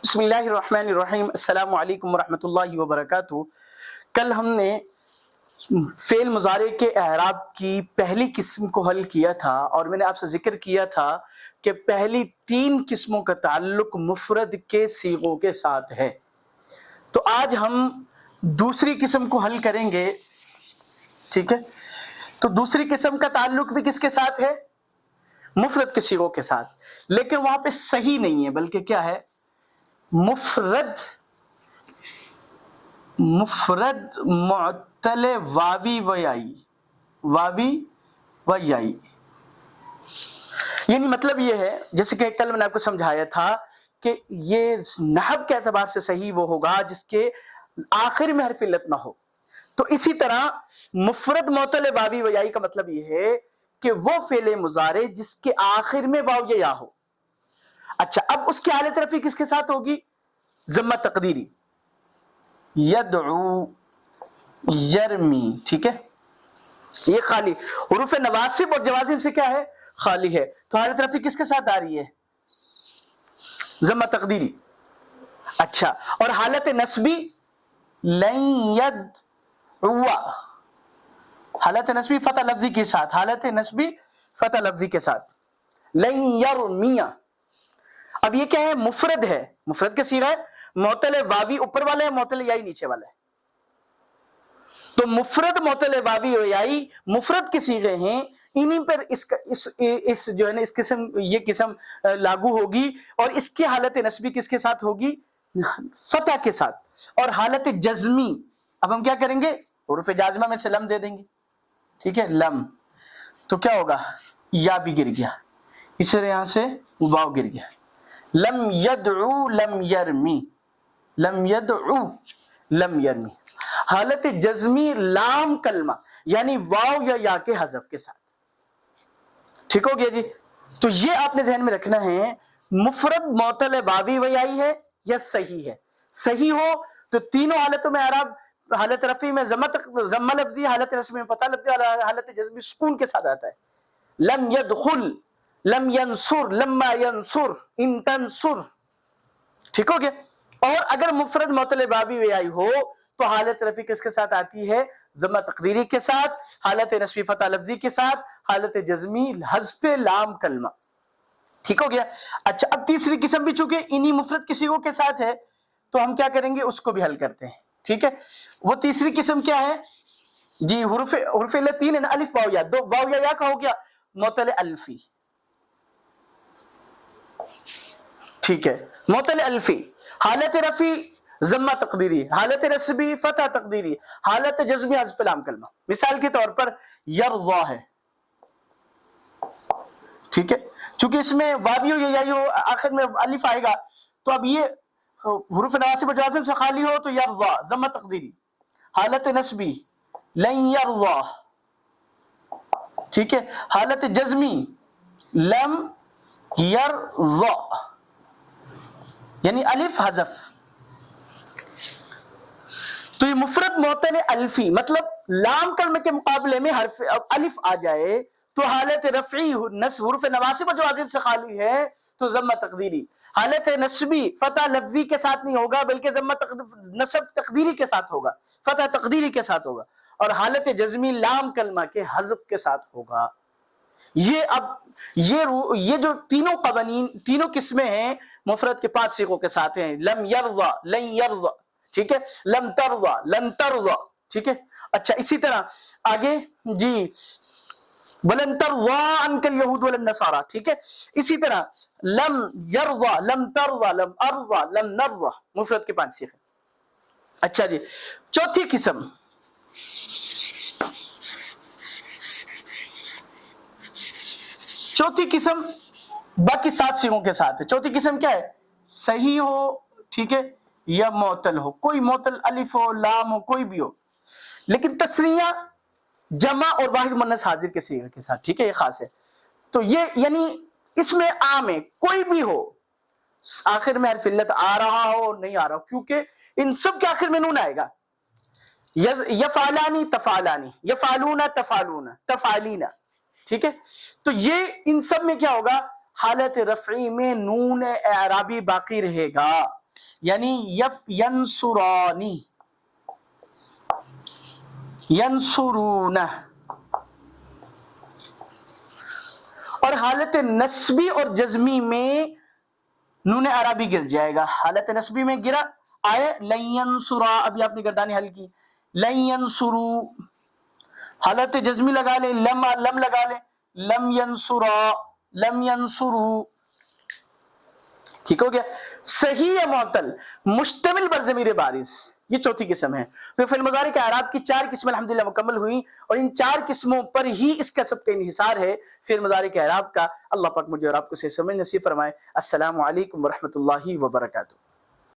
بسم اللہ الرحمن الرحیم، السلام علیکم ورحمۃ اللہ وبرکاتہ۔ کل ہم نے فعل مضارع کے اعراب کی پہلی قسم کو حل کیا تھا، اور میں نے آپ سے ذکر کیا تھا کہ پہلی 3 قسموں کا تعلق مفرد کے صیغوں کے ساتھ ہے۔ تو آج ہم دوسری قسم کو حل کریں گے، ٹھیک ہے؟ تو دوسری قسم کا تعلق بھی کس کے ساتھ ہے؟ مفرد کے صیغوں کے ساتھ، لیکن وہاں پہ صحیح نہیں ہے، بلکہ کیا ہے؟ مفرد معتل واوی و یائی، واوی و یائی، یعنی مطلب یہ ہے، جیسے کہ کل میں نے آپ کو سمجھایا تھا کہ یہ نحو کے اعتبار سے صحیح وہ ہوگا جس کے آخر میں حرف علت نہ ہو۔ تو اسی طرح مفرد معتل واوی و یائی کا مطلب یہ ہے کہ وہ فعل مضارع جس کے آخر میں واو یا یا ہو۔ اچھا، اب اس کی حالت رفعی کس کے ساتھ ہوگی؟ ضمہ تقدیری، یدعو، یرمی، ٹھیک ہے؟ یہ خالی حروف نواسب اور جوازم سے کیا ہے؟ خالی ہے۔ تو حالت رفعی کس کے ساتھ آ رہی ہے؟ ضمہ تقدیری۔ اچھا، اور حالت نصبی لن یدعو، حالت نصبی فتح لفظی کے ساتھ، حالت نصبی فتح لفظی کے ساتھ، لن یرمیہ۔ اب یہ کیا ہے؟ مفرد ہے، مفرد کے صیغہ ہے، معتل واوی اوپر والا ہے، معتل یائی نیچے والا ہے۔ تو مفرد معتل واوی و یائی مفرد کے صیغے ہیں، انہی پر اس جو ہے نا اس قسم یہ قسم لاگو ہوگی، اور اس کی حالت نصبی کس کے ساتھ ہوگی؟ فتح کے ساتھ۔ اور حالت جزمی اب ہم کیا کریں گے؟ حروف جازمہ میں سے لم دے دیں گے، ٹھیک ہے؟ لم، تو کیا ہوگا؟ یا بھی گر گیا، اس طرح یہاں سے واو گر گیا۔ لم یدعو لم یرمی، لم یدعو لم یرمی۔ حالت جزمی لام کلمہ، یعنی واو یا یا کے حذف کے ساتھ، ٹھیک ہو گیا جی؟ تو یہ آپ نے ذہن میں رکھنا ہے، مفرد معتل واوی و یائی ہے یا صحیح ہے؟ صحیح ہو تو تینوں حالتوں میں اعراب، حالت رفعی میں ضمہ لفظی، حالت نصبی میں فتح لفظی، اور حالت جزمی سکون کے ساتھ آتا ہے۔ لم یدخل، لم ینصر، لما ینصر، ان تنصر، ٹھیک ہو گیا؟ اور اگر مفرد معتل واوی و یائی ہو تو حالت رفعی کس کے ساتھ آتی ہے؟ ضمہ تقدیری کے ساتھ، حالت نصبی فتح لفظی کے ساتھ، حالت جزمی حذف لام کلمہ، ٹھیک ہو گیا؟ اچھا، اب تیسری قسم بھی چونکہ انہی مفرد کی صیغوں کے ساتھ ہے تو ہم کیا کریں گے؟ اس کو بھی حل کرتے ہیں، ٹھیک ہے؟ وہ تیسری قسم کیا ہے جی؟ حروف علت 3 ہے نا، الف واو یا، دو واو یا کا ہو گیا معتل الفی، ٹھیک ہے؟ معتل الفی، حالت رفعی ضمہ تقدیری، حالت نصبی فتح تقدیری، حالت جزمی حذف لام کلمہ۔ مثال کے طور پر یرضا ہے، ٹھیک ہے؟ چونکہ اس میں واوی ہو یا یائی ہو، آخر میں الف آئے گا، تو اب یہ حروف نواسب و جوازم سے خالی ہو تو یرضا ضمہ تقدیری، حالت نصبی لن یرضا، ٹھیک ہے؟ حالت جزمی لم یرضا، یعنی الف حذف۔ تو یہ مفرد معتل الفی، مطلب لام کلمے کے مقابلے میں حرف الف آ جائے تو حالت رفعی حروف نواسب و جوازم سے خالی ہے تو ضمہ تقدیری، حالت نصبی فتح لفظی کے ساتھ نہیں ہوگا بلکہ ضمہ نصب تقدیری کے ساتھ ہوگا، فتح تقدیری کے ساتھ ہوگا، اور حالت جزمی لام کلمہ کے حذف کے ساتھ ہوگا۔ یہ جو تینوں قوانین، تینوں قسمیں ہیں مفرد کے 5 صیغوں کے ساتھ ہیں، لم یرضا، لن یرضا، ٹھیک ہے؟ لم ترضا، لن ترضا، ٹھیک ہے؟ اچھا، اسی طرح آگے جی ولن ترضا عنک الیہود ولا النصارى، ٹھیک ہے؟ اسی طرح لم یرضا، لم ترضا، لم ارضا، لم نرضا، مفرد کے 5 صیغے۔ اچھا جی، چوتھی قسم، چوتھی قسم باقی 7 صیغوں کے ساتھ ہے۔ چوتھی قسم کیا ہے؟ صحیح ہو، ٹھیک ہے، یا معتل ہو، کوئی معتل الف ہو، لام ہو، کوئی بھی ہو، لیکن تثنیہ جمع اور واحد مؤنث حاضر کے صیغے کے ساتھ، ٹھیک ہے؟ یہ خاص ہے۔ تو یہ یعنی اس میں عام ہے، کوئی بھی ہو، آخر میں حرف علت آ رہا ہو نہیں آ رہا ہو، کیونکہ ان سب کے آخر میں نون آئے گا۔ یفعلانی تفعلانی، یفعلون تفعلون، تفعلینا، ٹھیک ہے؟ تو یہ ان سب میں کیا ہوگا؟ حالت رفعی میں نون اعرابی باقی رہے گا، یعنی ینصرانی، ینصرون، اور حالت نسبی اور جزمی میں نون عربی گر جائے گا. حالت نسبی میں گرا آئے لن ینصرا، ابھی آپ نے گردانی حل کی، لن ینصرو. حالت جزمی لگا لیں، لم لگا لیں، لم ینصرا، لم ینصرو. ٹھیک ہو گیا. صحیح یا معطل مشتمل بر ضمیر بارز، یہ چوتھی قسم ہے. تو فعل مضارع کے اعراب کی 4 قسمیں الحمدللہ مکمل ہوئیں، اور ان 4 قسموں پر ہی اس کا سب کا انحصار ہے فعل مضارع کے اعراب کا. اللہ پاک مجھے اور آپ کو صحیح سمجھ نصیب فرمائے. السلام علیکم ورحمۃ اللہ وبرکاتہ.